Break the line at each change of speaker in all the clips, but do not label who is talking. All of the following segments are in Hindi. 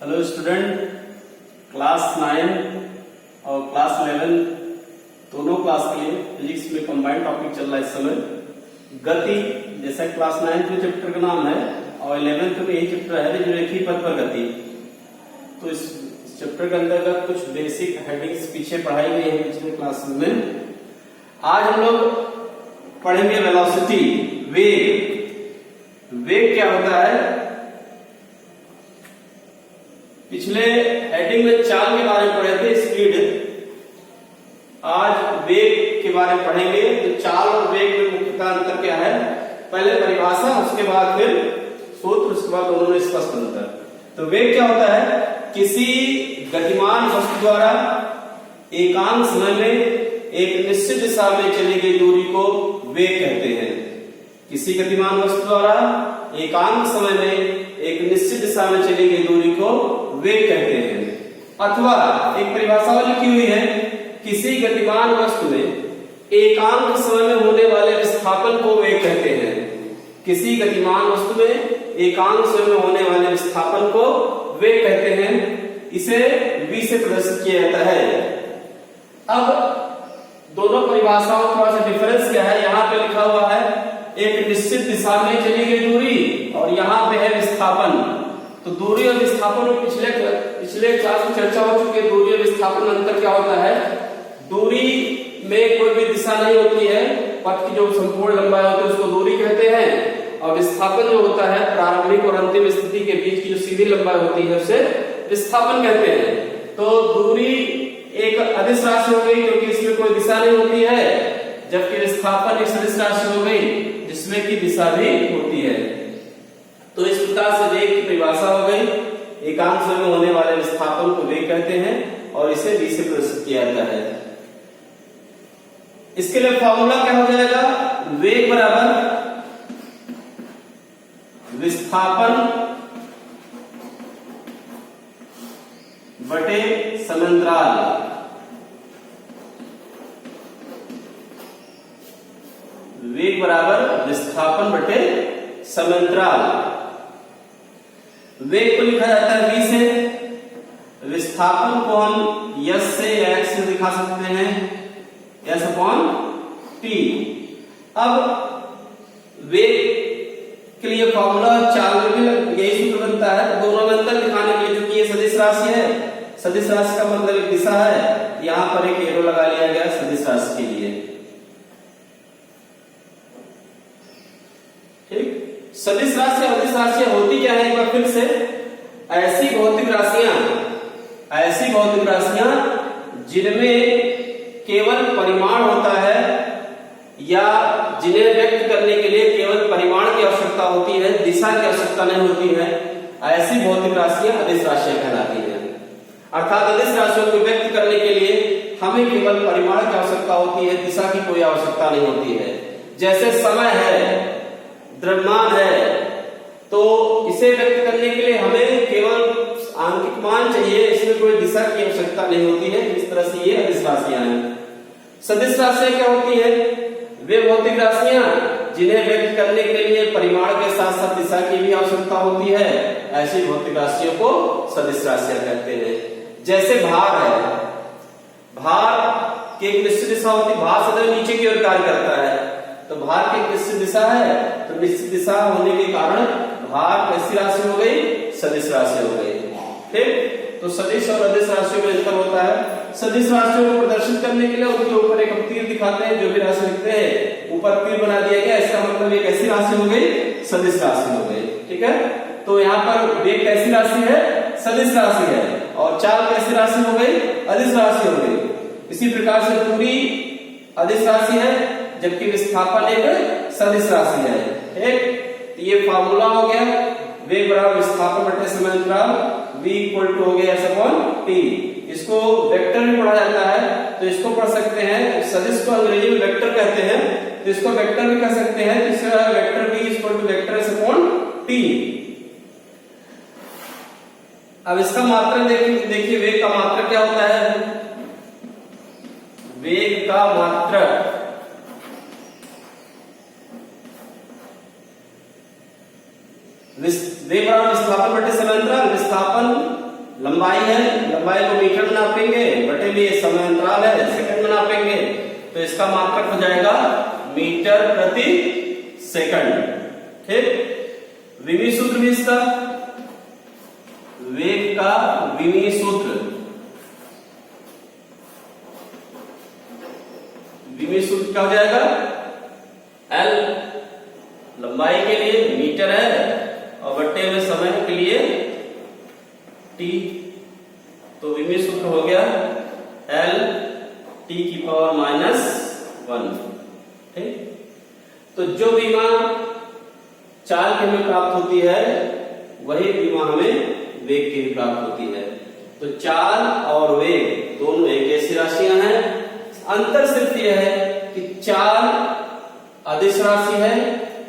हेलो स्टूडेंट, क्लास 9 और क्लास 11 दोनों क्लास के लिए फिजिक्स में कंबाइंड टॉपिक चल रहा है इस समय। गति, जैसा क्लास 9 में चैप्टर का नाम है और 11th में यही चैप्टर है जो रेखीय पथ पर गति। तो इस चैप्टर के अंतर्गत कुछ बेसिक हेडिंग्स पीछे पढ़ाई गई है पिछले क्लास में। आज हम लोग पढ़ेंगे वेलोसिटी, वेग। वेग क्या होता है? पिछले हेडिंग में चाल के बारे में पढ़े थे, स्पीड। आज वेग के बारे में पढ़ेंगे। तो चाल और वेग में मुख्यतः अंतर क्या है? पहले परिभाषा, उसके बाद फिर सूत्र, उसके बाद दोनों में स्पष्ट अंतर। तो वेग क्या होता है? किसी गतिमान वस्तु द्वारा एकांक समय में एक निश्चित दिशा में चली गई दूरी को वेग कहते हैं। किसी गतिमान वस्तु द्वारा एकांक समय में एक निश्चित दिशा में चली गई दूरी को वेग कहते हैं। अथवा एक परिभाषा लिखी हुई है, किसी गतिमान वस्तु में एकांक समय में होने वाले विस्थापन को वेग कहते हैं। किसी गतिमान वस्तु में एकांक समय में होने वाले विस्थापन को वेग कहते हैं। इसे v से प्रदर्शित किया जाता है। अब दोनों परिभाषाओं का थोड़ा सा डिफरेंस क्या है? यहाँ पे लिखा हुआ है एक निश्चित दिशा में चली गई दूरी और यहाँ पे है विस्थापन। तो दूरी और विस्थापन में पिछले क्लास में चर्चा हो चुकी है। दूरी और विस्थापन में अंतर क्या होता है? दूरी में कोई भी दिशा नहीं होती है, पथ की जो संपूर्ण लंबाई होती है उसको दूरी कहते हैं। और विस्थापन जो होता है प्रारंभिक और अंतिम स्थिति के बीच की जो सीधी लंबाई होती है उसे विस्थापन कहते हैं। तो दूरी एक अदिश राशि हो गई क्योंकि इसमें कोई दिशा नहीं होती है, जबकि विस्थापन एक सदिश राशि हो गई जिसमें की दिशा भी होती है। तो इस प्रकार से वेग की परिभाषा हो गई। एकांक समय में होने वाले विस्थापन को वेग कहते हैं और इसे v से प्रदर्शित किया जाता है। इसके लिए फॉर्मूला क्या हो जाएगा? वेग बराबर विस्थापन बटे समांतराल। वेग बराबर विस्थापन बटे समांतराल। वेग को लिखा जाता है v से, विस्थापन को हम s से या x से दिखा सकते हैं, s अपॉन t। अब वेग के लिए फॉर्मूला चाल में भी यही सूत्र बनता है। दोनों में अंतर दिखाने के लिए, क्योंकि ये सदिश राशि है, सदिश राशि का मतलब एक दिशा है, यहां पर एक एरो लगा लिया गया सदिश राशि के लिए। ठीक, सदिश राशि और अदिश राशियां होती क्या है? एक बार फिर से, ऐसी भौतिक राशियां जिनमें केवल परिमाण होता है या जिन्हें व्यक्त करने के लिए केवल परिमाण की आवश्यकता होती है, दिशा की आवश्यकता नहीं होती है, ऐसी भौतिक राशियां अदिश राशियां कहलाती हैं। अर्थात अदिश राशियों को व्यक्त करने के लिए हमें केवल परिमाण की आवश्यकता होती है, दिशा की कोई आवश्यकता नहीं होती है। जैसे समय है, द्रव्यमान है, तो इसे व्यक्त करने के लिए हमें केवल आंकिक मान चाहिए, इसमें कोई दिशा की आवश्यकता नहीं होती है। इस तरह से ये अदिश राशियां हैं। सदिश राशियां क्या होती है? वे भौतिक राशियां जिन्हें व्यक्त करने के लिए परिमाण के साथ साथ दिशा की भी आवश्यकता होती है, ऐसी भौतिक राशियों को सदिश राशियां कहते हैं। जैसे भार है, भार की एक निश्चित दिशा होती है, भार सदैव नीचे की ओर कार्य करता है, तो भार की एक निश्चित दिशा है, तो निश्चित दिशा होने के कारण भार कैसी राशि हो गई? सदिश राशि हो गई। ठीक, तो सदिश और अदिश राशियों में अंतर होता है। सदिश राशियों को प्रदर्शित करने के लिए उनके ऊपर एक हम तीर दिखाते हैं, जो भी राशि लिखते हैं ऊपर तीर बना दिया गया, इसका मतलब एक ऐसी राशि हो गई, सदिश राशि हो गई। ठीक है, तो यहाँ पर वेग कैसी राशि है? सदिश राशि है। और चाल कैसी राशि हो गई? अदिश राशि हो गई। इसी प्रकार से दूरी अदिश राशि है, जबकि विस्थापन एक सदिश राशि है। ठीक, तो ये फार्मूला हो गया, वेग बराबर विस्थापन बटे समांतराल, v इक्वल टू हो गया s अपॉन t। इसको वेक्टर भी पढ़ा जाता है, तो इसको पढ़ सकते हैं। सदिश को अंग्रेजी में वेक्टर कहते हैं, तो इसको वेक्टर भी कह सकते हैं। इसका vector v equal to vector s upon t। अब इसका मात्रक देखिए, वेग का मात्रक क्या होता है? वेग का मात्रक वेग बराबर विस्थापन बटे समांतराल। विस्थापन लंबाई है, लंबाई को मीटर में नापेंगे, बटे में ये समय अंतराल है सेकंड में नापेंगे, तो इसका मात्रक हो जाएगा मीटर प्रति सेकंड। ठीक, विमी सूत्र भी इसका, वेग का विमी सूत्र, विमी सूत्र क्या हो जाएगा, एल लंबाई के लिए मीटर है और बट्टे में समय के लिए टी, तो विमी सूत्र हो गया एल टी की पावर -1। ठीक, तो जो विमा चाल के हमें प्राप्त होती है वही विमा हमें वेग की भी प्राप्त होती है। तो चाल और वेग दोनों एक ऐसी राशियां हैं, अंतर सिर्फ यह है कि चाल अदिश राशि है,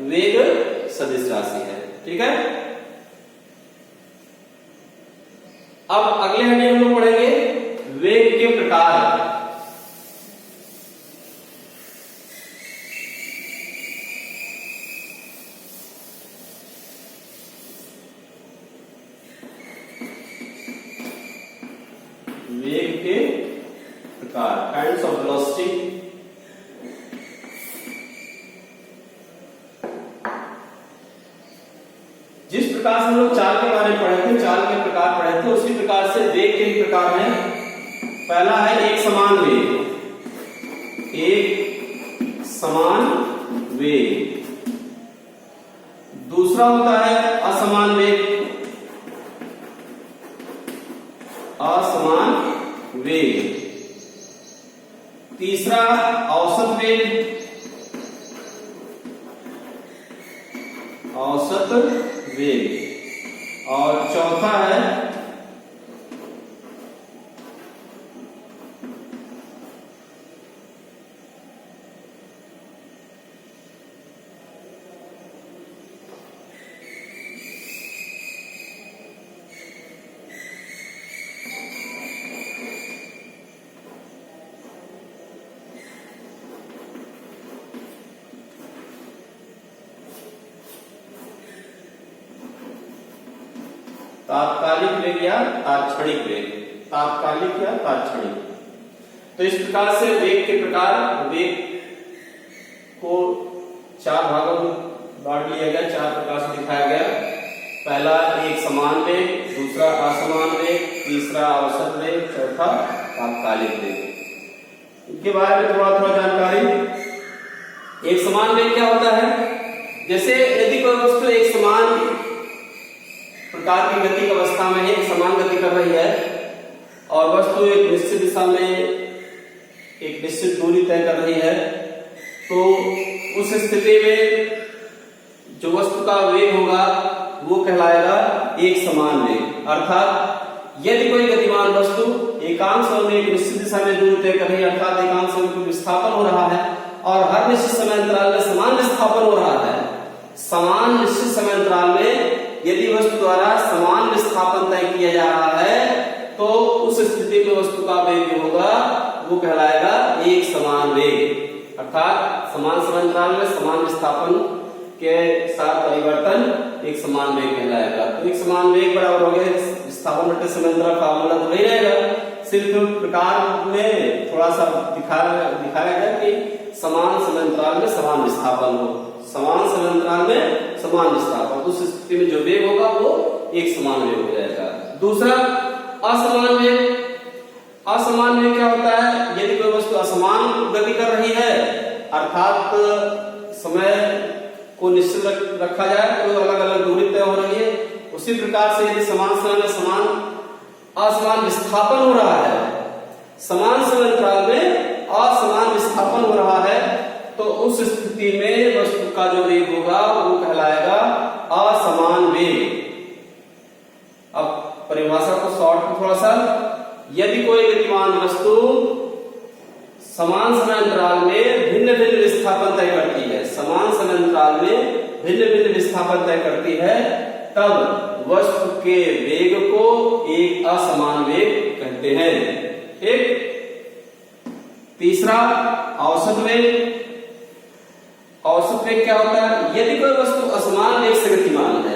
वेग सदिश राशि है। ठीक है, अब अगले हड्डी हम लोग पढ़ेंगे वेग के प्रकार। वेग के प्रकार, काइंड्स ऑफ वेलोसिटी। जिस प्रकार से हम लोग चाल के बारे में पढ़े थे, चाल के प्रकार पढ़े थे, उसी प्रकार से वेग के भी प्रकार हैं। पहला है एक समान वेग, एक समान वेग। दूसरा होता है असमान वेग, असमान वेग। तीसरा औसत वेग, औसत वेग। और चौथा है तात्कालिक वेग या तात्क्षणिक वेग, तात्कालिक या तात्क्षणिक। तो इस प्रकार से वेग के प्रकार, वेग को चार भागों में बांट लिया गया, चार प्रकार से दिखाया गया। पहला एक समान वेग, दूसरा असमान वेग, तीसरा औसत वेग, चौथा तात्कालिक वेग। इनके बारे में थोड़ा थोड़ा जानकारी। एक समान वेग क्या होता है, जैसे यदि कोई वस्तु एक समान प्रकार की गति अवस्था में एक समान गति कर रही है और वस्तु एक निश्चित दिशा में एक निश्चित दूरी तय कर रही है, तो उस स्थिति में जो वस्तु का वेग होगा वो कहलाएगा एक समान वेग। अर्थात यदि कोई गतिमान वस्तु एकांक समय में एक निश्चित दिशा में दूरी तय कर रही है, अर्थात एकांक समय में विस्थापन हो रहा है और हर निश्चित समय अंतराल में समान विस्थापन हो रहा है, समान निश्चित समय अंतराल में यदि वस्तु द्वारा समान विस्थापन तय किया जा रहा है, तो उस स्थिति में वस्तु का वेग जो होगा वो कहलाएगा एक समान वेग। अर्थात समान समय अंतराल में समान विस्थापन के साथ परिवर्तन एक समान वेग कहलाएगा। तो एक समान वेग बराबर हो गया विस्थापन बटे समय अंतराल, फार्मूला तो वही रहेगा, सिर्फ प्रकार में थोड़ा सा दिखाया गया कि समान समय अंतराल में समान विस्थापन हो, समान समय अंतराल में समान विस्थापन, उस स्थिति में जो वेग होगा वो एक समान वेग हो जाएगा। दूसरा असमान वेग। असमान वेग क्या होता है, यदि कोई वस्तु असमान गति कर रही है, अर्थात समय को निश्चित रखा जाए तो अलग अलग दूरी तय हो रही है, उसी प्रकार से यदि समान समय में समान असमान विस्थापन हो रहा है, समान समय अंतराल में असमान विस्थापन हो रहा है, तो उस स्थिति में वस्तु का जो वेग होगा वो कहलाएगा असमान वेग। अब परिभाषा को शॉर्ट में थोड़ा सा, यदि कोई गतिमान वस्तु समान समय अंतराल में भिन्न भिन्न विस्थापन तय करती है, समान समय अंतराल में भिन्न भिन्न विस्थापन तय करती है, तब वस्तु के वेग को एक असमान वेग कहते हैं। ठीक। तीसरा औसत वेग। औसत वेग क्या होता है, यदि कोई वस्तु असमान वेग से गतिमान है,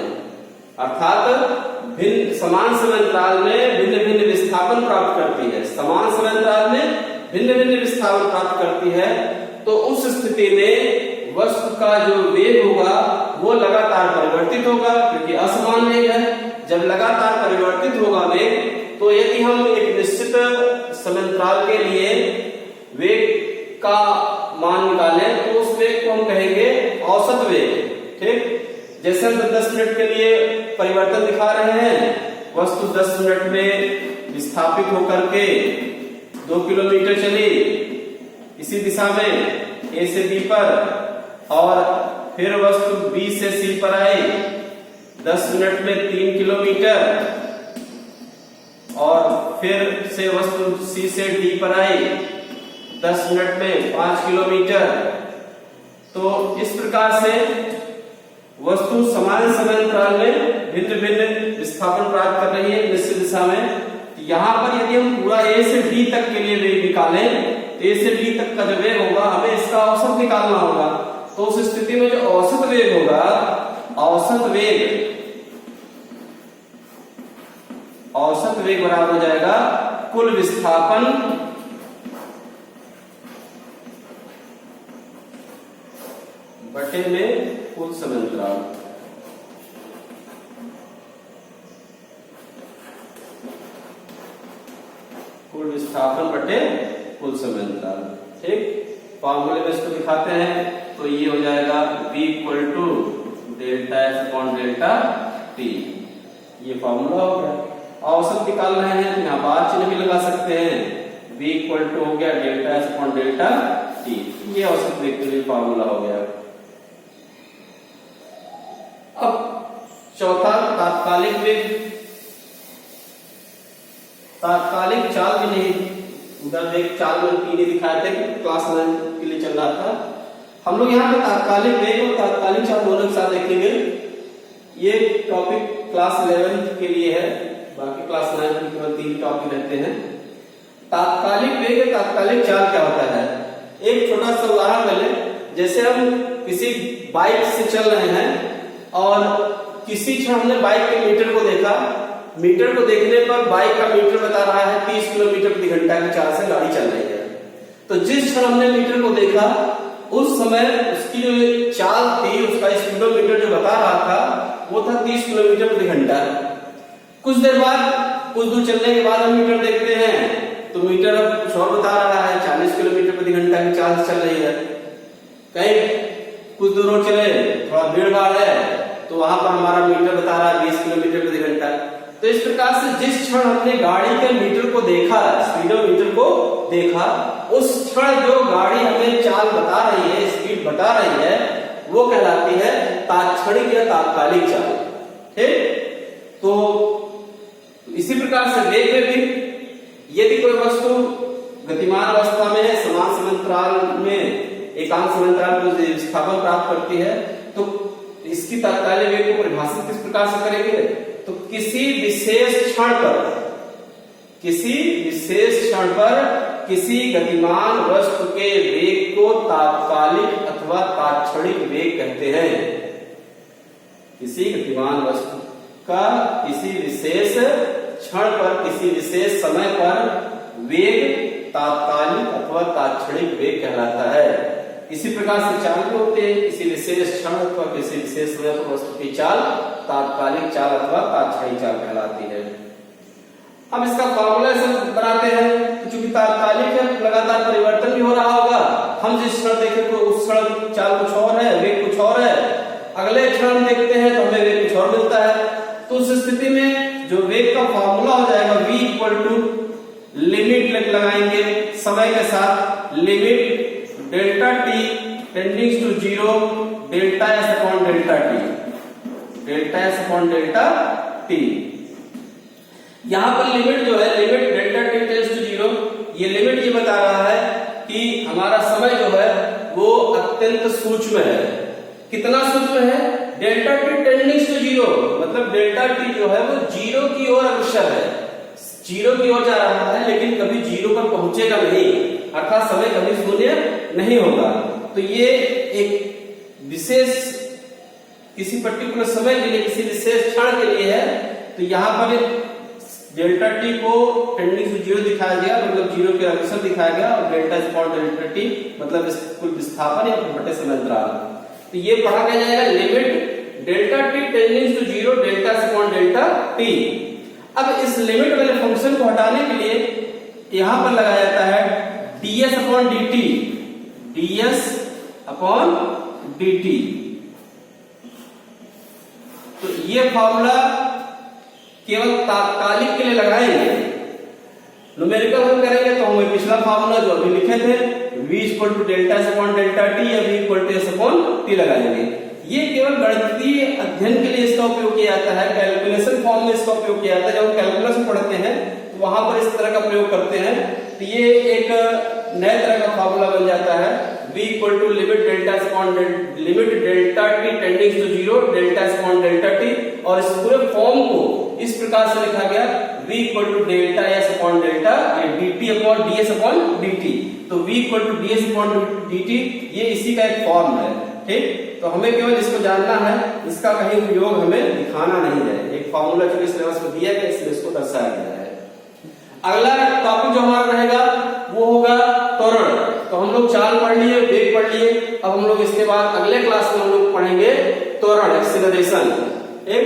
अर्थात समान समयांतराल में भिन्न भिन्न विस्थापन प्राप्त करती है, समान समयांतराल में भिन्न भिन्न विस्थापन प्राप्त करती है, तो उस स्थिति में वस्तु का जो वेग होगा वो लगातार परिवर्तित होगा, क्योंकि असमान वेग है। जब लगातार परिवर्तित होगा वेग, तो यदि हम एक निश्चित समयांतराल के लिए वेग का मान निकालें तो उस वेग को हम कहेंगे औसत वेग। ठीक, जैसे हम 10 मिनट के लिए परिवर्तन दिखा रहे हैं, वस्तु 10 मिनट में विस्थापित होकर के 2 किलोमीटर चली इसी दिशा में ए से बी पर, और फिर वस्तु बी से सी पर आई 10 मिनट में 3 किलोमीटर, और फिर से वस्तु सी से डी पर आई 10 मिनट में 5 किलोमीटर। तो इस प्रकार से वस्तु समान समयांतराल में भिन्न भिन्न विस्थापन प्राप्त कर रही है निश्चित दिशा में। तो यहाँ पर यदि हम पूरा ए से डी तक के लिए वेग निकालें, तो ए से डी तक का जो वेग होगा हमें इसका औसत निकालना होगा। तो उस स्थिति में जो औसत वेग होगा, औसत वेग बराबर हो जाएगा कुल विस्थापन बटे में कुल समयांतराल। कुल विस्थापन बटे कुल समयांतराल। ठीक, फॉर्मूले में इसको दिखाते हैं, तो ये हो जाएगा v equal to delta F upon delta T. ये फॉर्मूला हो गया। औसत निकाल रहे हैं तो यहाँ बार चिन्ह भी लगा सकते हैं। v इक्वल टू हो गया delta F upon delta T. ये औसत वेग के लिए फॉर्मूला हो गया। अब चौथा तात्कालिक वेग। तात्कालिक चाल भी नहीं, उधर वेग चाल में नहीं दिखाए थे, क्लास 9 के लिए चल रहा था। हम लोग यहाँ पे तात्कालिक वेग और तात्कालिक चाल दोनों के साथ देखेंगे। ये टॉपिक क्लास 11 के लिए है, बाकी क्लास 9 में केवल 3 टॉपिक रहते हैं। तात्कालिक वेग और तात्कालिक चाल क्या होता है, एक छोटा सा उदाहरण ले लें। जैसे हम किसी बाइक से चल रहे हैं और किसी क्षण हमने बाइक के मीटर को देखा, मीटर को देखने पर बाइक का मीटर बता रहा है 30 किलोमीटर प्रति घंटा की चाल से गाड़ी चल रही है। तो जिस क्षण हमने मीटर को देखा उस समय उसकी जो चाल थी, उसका स्पीडोमीटर जो बता रहा था वो था 30 किलोमीटर प्रति घंटा। कुछ देर बाद, कुछ दूर चलने के बाद हम मीटर देखते हैं तो मीटर अब कुछ और बता रहा है, 40 किलोमीटर प्रति घंटा की चाल से चल रही है। कहीं कुछ दूर और चले, थोड़ा भीड़ भाड़ है, तो वहां पर हमारा मीटर बता रहा है 20 किलोमीटर प्रति घंटा। तो इस प्रकार से जिस क्षण हमने गाड़ी के मीटर को देखा, स्पीडोमीटर को देखा, उस क्षण जो गाड़ी हमें चाल बता रही है, स्पीड बता रही है, वो कहलाती है तात्क्षणिक या तात्कालिक चाल। ठीक, तो इसी प्रकार से वेग में भी यदि कोई वस्तु गतिमान अवस्था में है, समान समयांतराल में एकांक समयांतराल में विस्थापन प्राप्त करती है, तो इसकी तात्कालिक वेग को परिभाषित किस प्रकार से करेंगे, तो किसी विशेष क्षण पर किसी गतिमान वस्तु के वेग को तात्कालिक अथवा तात्क्षणिक वेग कहते हैं। किसी गतिमान वस्तु का किसी विशेष क्षण पर, किसी विशेष समय पर वेग तात्कालिक अथवा तात्क्षणिक वेग कहलाता है। इसी प्रकार से चाल भी होते हैं, किसी विशेष क्षण अथवा किसी विशेष समय पर वस्तु की चाल तात्कालिक चाल अथवा तात्क्षणिक चाल कहलाती है। हम इसका फॉर्मूला सब बनाते हैं, तो चूंकि तात्कालिक है लगातार परिवर्तन भी हो रहा होगा। हम जिस क्षण देखें तो उस क्षण चाल कुछ और है, वेग कुछ और है, अगले क्षण देखते हैं तो हमें वेग कुछ और मिलता है। तो उस स्थिति में जो वेग का फॉर्मूला हो जाएगा v इक्वल टू लिमिट लगाएंगे समय के साथ, limit delta T tending to 0 delta S upon delta T, delta S upon delta T. यहां पर लिमिट जो है, limit delta T tends to 0, ये लिमिट ये बता रहा है कि हमारा समय जो है वो अत्यंत सूक्ष्म है। कितना सूक्ष्म है, डेल्टा टी टेंडिंग टू 0, मतलब डेल्टा टी जो है वो 0 की ओर अग्रसर है, 0 की ओर जा रहा है, लेकिन कभी 0 पर पहुंचेगा नहीं, अर्थात समय कभी शून्य नहीं होगा। तो ये एक विशेष किसी पर्टिकुलर समय के लिए, किसी विशेष क्षण के लिए है, तो यहाँ पर डेल्टा टी को टेंडिंग टू जीरो दिखाया गया, मतलब जीरो के अग्रसर दिखाया गया, और डेल्टा अपॉन डेल्टा टी मतलब कुल विस्थापन या बटे समय अंतराल। तो ये पढ़ा क्या जाएगा, limit delta T tending to zero delta upon delta T. अब इस लिमिट वाले फंक्शन को हटाने के लिए यहां पर लगाया जाता है ds upon dt, ds upon dt। तो ये फॉर्मूला केवल तात्कालिक के लिए लगाएंगे, न्यूमेरिकल हम करेंगे तो हमें पिछला फार्मूला जो अभी लिखे थे v equal to delta S upon delta T या v equal to S upon T लगाएंगे। ये केवल गणितीय अध्ययन के लिए इसका उपयोग किया जाता है, कैलकुलेशन फॉर्म में इसका उपयोग किया जाता है। जब हम कैलकुलस पढ़ते हैं तो वहां पर इस तरह का प्रयोग करते हैं, तो ये एक नए तरह का फार्मूला बन जाता है v equal to limit delta upon limit delta T tending to zero delta upon delta T. और इस पूरे फॉर्म को इस प्रकार से लिखा गया v equal to delta S upon delta dt upon ds upon dt। तो v equal to ds upon dt ये इसी का एक फॉर्म है, ठीक। तो हमें केवल इसको जानना है, इसका कहीं उपयोग हमें दिखाना नहीं है। एक फॉर्मूला जो सिलेबस में दिया गया इसलिए इसको दर्शाया गया है। अगला टॉपिक जो हमारा रहेगा वो होगा त्वरण। तो हम लोग चाल पढ़ लिए, वेग पढ़ लिए, अब हम लोग इसके बाद अगले क्लास में हम लोग पढ़ेंगे त्वरण, एक्सीलरेशन। एक